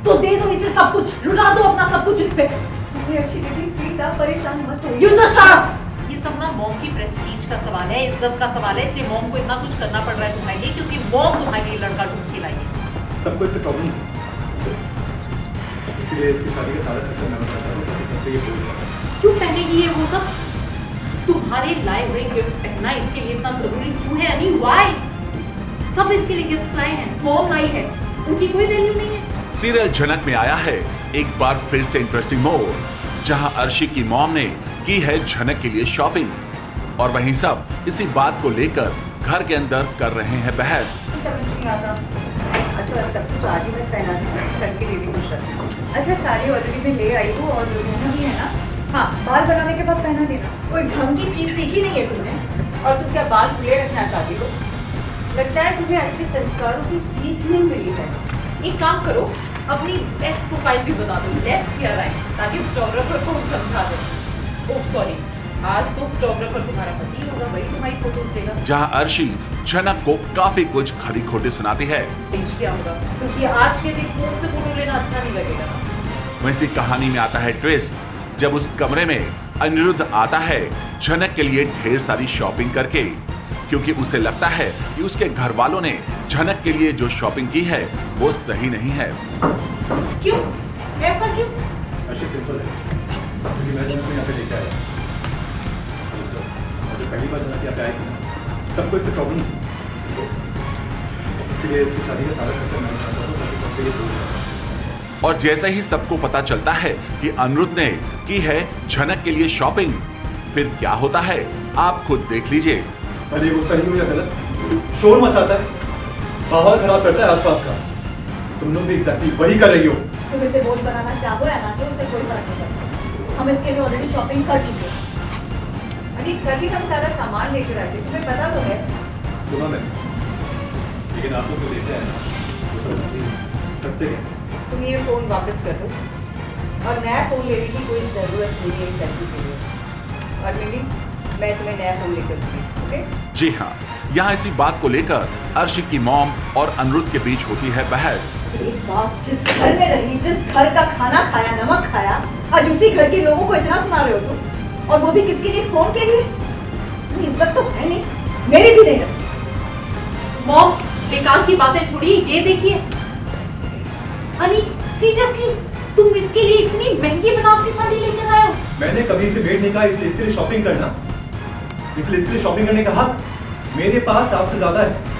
तो दे दो इसे सब कुछ, लुटा दो अपना सब कुछ इस पे। अर्शी दीदी प्लीज आप परेशान मत हो। You just shut up! ये सब ना मॉम की प्रेस्टीज का सवाल है, इज्जत का सवाल है, इसलिए मॉम को इतना कुछ करना पड़ रहा है तुम्हारे लिए, क्योंकि मॉम तुम्हारे लिए लड़का ढूंढ के लाई है। सबको इससे प्रॉब्लम है, इसीलिए इसकी शादी का सारा खर्चा मैं उठाता हूं, ताकि सब पे ये बोझ ना आए। क्यों पहनेगी ये वो सब? तुम्हारे लाए हुए गिफ्ट्स पहनना इसके लिए इतना जरूरी क्यों है अनी? व्हाई? सब इसके लिए गिफ्ट्स लाए हैं, मॉम लाई है, उनकी कोई वैल्यू नहीं है। सीरियल झनक में आया है एक बार फिर से इंटरेस्टिंग मोड़, जहां अर्शी की मॉम ने की है झनक के लिए शॉपिंग और वहीं सब इसी बात को लेकर घर के अंदर कर रहे हैं बहस। समझ नहीं आता। अच्छा सब कुछ आज ही मैं पहना दूँ, कल के लिए भी कुछ रख दूँ। अच्छा साड़ी ऑलरेडी मैं ले आई हूँ और लुधियाना भी है ना। हाँ बाल बनाने के बाद पहना देना। कोई ढंग की चीज सीखी नहीं है तुमने और तुम क्या बाल खुले रखना चाहती हो? लगता है तुम्हें अच्छे संस्कारों की सीख नहीं मिली है। एक काम करो, अपनी बेस्ट प्रोफाइल भी बता दो, लेफ्ट या राइट, ताकि फोटोग्राफर को समझा दे। ओह सॉरी, आज तो फोटोग्राफर तुम्हारा पति होगा, वही तुम्हारी फोटोज देगा। जहां अर्शी झनक को काफी कुछ खरी खोटे सुनाती है। क्या होगा, क्योंकि आज के दिन फोन से फोटो लेना अच्छा नहीं लगेगा। वैसी कहानी में आता है ट्विस्ट, जब उस कमरे में अनिरुद्ध आता है झनक के लिए ढेर सारी शॉपिंग करके, क्योंकि उसे लगता है कि उसके घर वालों ने झनक के लिए जो शॉपिंग की है वो सही नहीं है। क्यों? ऐसा क्यों? अर्शी सिंपल है, क्योंकि मैं झनक को यहाँ पे लेके आया और जब पहली बार झनक यहाँ पे आई थी, सबको इससे प्रॉब्लम है, इसीलिए इसकी शादी का सारा खर्चा मैं उठाता हूं, ताकि सब पे ये बोझ ना आए। और जैसे ही सबको पता चलता है कि अनिरुद्ध ने की है झनक के लिए शॉपिंग, फिर क्या होता है आप खुद देख लीजिए। अरे वो सही हो या गलत, शोर मचाता है, माहौल खराब करता है आसपास का। तुम लोग भी एग्जैक्टली वही कर रही हो। तुम इसे बोझ बनाना चाहो या ना चाहो, इससे कोई फर्क नहीं पड़ता। हम इसके लिए ऑलरेडी शॉपिंग कर चुके हैं। अभी कल ही हम सारा सामान लेकर आए थे, तुम्हें पता तो है। सुना मैंने, लेकिन आप लोग तो लेते हैं ना, वो तो सस्ते के। तुम ये फोन वापस कर दो और नया फोन लेने की कोई जरूरत नहीं है इस लड़की के लिए। और मिमी, मैं तुम्हें नया फोन लेकर दूंगी, ओके? जी हाँ, यहाँ इसी बात को लेकर अर्शी की मॉम और अनिरुद्ध के बीच होती है बहस। एक बाप जिस घर में रही, जिस घर का खाना खाया, नमक खाया, आज उसी घर के लोगों को इतना सुना रहे हो तुम, और वो भी किसके लिए? फोन के लिए। इतनी इज्जत तो है नहीं, मेरी भी नहीं रखी। मॉम, बेकार की बातें छोड़िए, ये देखिए। अनी सीरियसली, तुम इसके लिए इतनी महंगी बनारसी साड़ी लेकर आए हो? मैंने कभी इसे मेड नहीं कहा, इसलिए इसके लिए शॉपिंग करना, इसलिए इसके लिए शॉपिंग करने का हक मेरे पास आपसे ज्यादा है।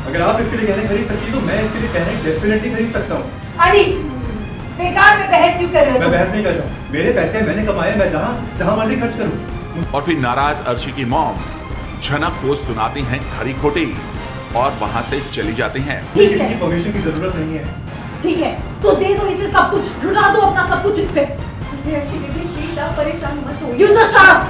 अगर आप इसके लिए गहने खरीद सकती हो तो मैं इसके लिए गहने डेफिनेटली खरीद सकता हूँ। अरे बेकार में बहस क्यों कर रहे हो? मैं बहस नहीं कर रहा हूँ, मेरे पैसे मैंने कमाए, मैं जहाँ मर्जी खर्च करूँ। और फिर नाराज अर्शी की मॉम झनक को सुनाती हैं खरी खोटी और वहाँ से चली जाती हैं। ठीक किसी है। की परमिशन की जरूरत नहीं है। ठीक है, तो दे दो इसे सब कुछ, लुटा दो अपना सब कुछ इस पे। अर्शी दीदी प्लीज आप परेशान मत हो। You just shut up!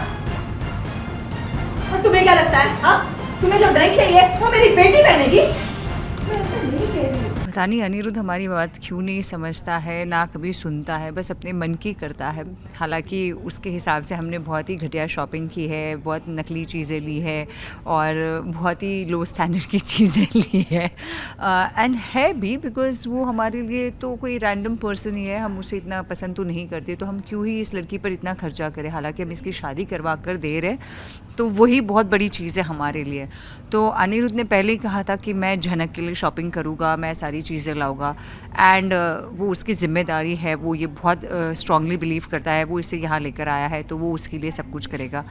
और तुम्हें क्या लगता है? हाँ, तुम्हें जो ड्रेस चाहिए वो मेरी बेटी पहनेगी? मैं ऐसा नहीं कह रही हूँ। पता नहीं अनिरुद्ध हमारी बात क्यों नहीं समझता है, ना कभी सुनता है, बस अपने मन की करता है। हालांकि उसके हिसाब से हमने बहुत ही घटिया शॉपिंग की है, बहुत नकली चीज़ें ली है और बहुत ही लो स्टैंडर्ड की चीज़ें ली है। एंड है भी, बिकॉज़ वो हमारे लिए तो कोई रैंडम पर्सन ही है, हम उसे इतना पसंद तो नहीं करते, तो हम क्यों ही इस लड़की पर इतना खर्चा करें। हालांकि हम इसकी शादी करवा कर दे रहे, तो वही बहुत बड़ी चीज़ है हमारे लिए। तो अनिरुद्ध ने पहले ही कहा था कि मैं झनक के लिए शॉपिंग करूँगा, मैं सारी चीज़ें लाऊंगा, एंड वो उसकी ज़िम्मेदारी है, वो ये बहुत स्ट्रांगली बिलीव करता है, वो इसे यहाँ लेकर आया है तो वो उसके लिए सब कुछ करेगा।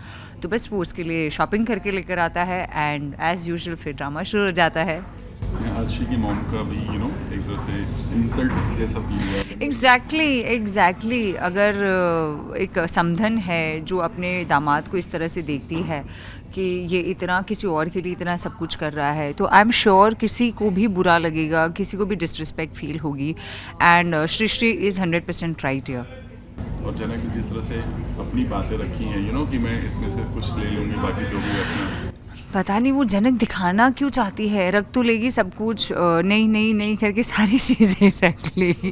तो बस वो उसके लिए शॉपिंग करके लेकर आता है एंड एज़ यूजुअल फिर ड्रामा शुरू हो जाता है। अर्शी की मॉम का भी एक तरह से इंसल्ट जैसा फील हुआ। एग्जैक्टली अगर एक समधन है जो अपने दामाद को इस तरह से देखती है कि ये इतना किसी और के लिए इतना सब कुछ कर रहा है, तो आई एम श्योर किसी को भी बुरा लगेगा, किसी को भी डिसरिस्पेक्ट फील होगी। And Srishti is 100% right here. और जनक जिस तरह से अपनी बातें रखी हैं कि मैं इसमें से कुछ ले लूँगी, बाकी जो भी अपना, पता नहीं वो जनक दिखाना क्यों चाहती है, रख तो लेगी सब कुछ, नहीं करके सारी चीज़ें रख लेगी,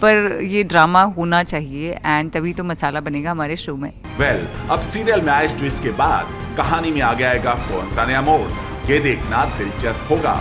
पर ये ड्रामा होना चाहिए एंड तभी तो मसाला बनेगा हमारे शो में। वेल, अब सीरियल में आए ट्विस्ट के बाद कहानी में आगे आएगा कौन सा नया मोड़, ये देखना दिलचस्प होगा।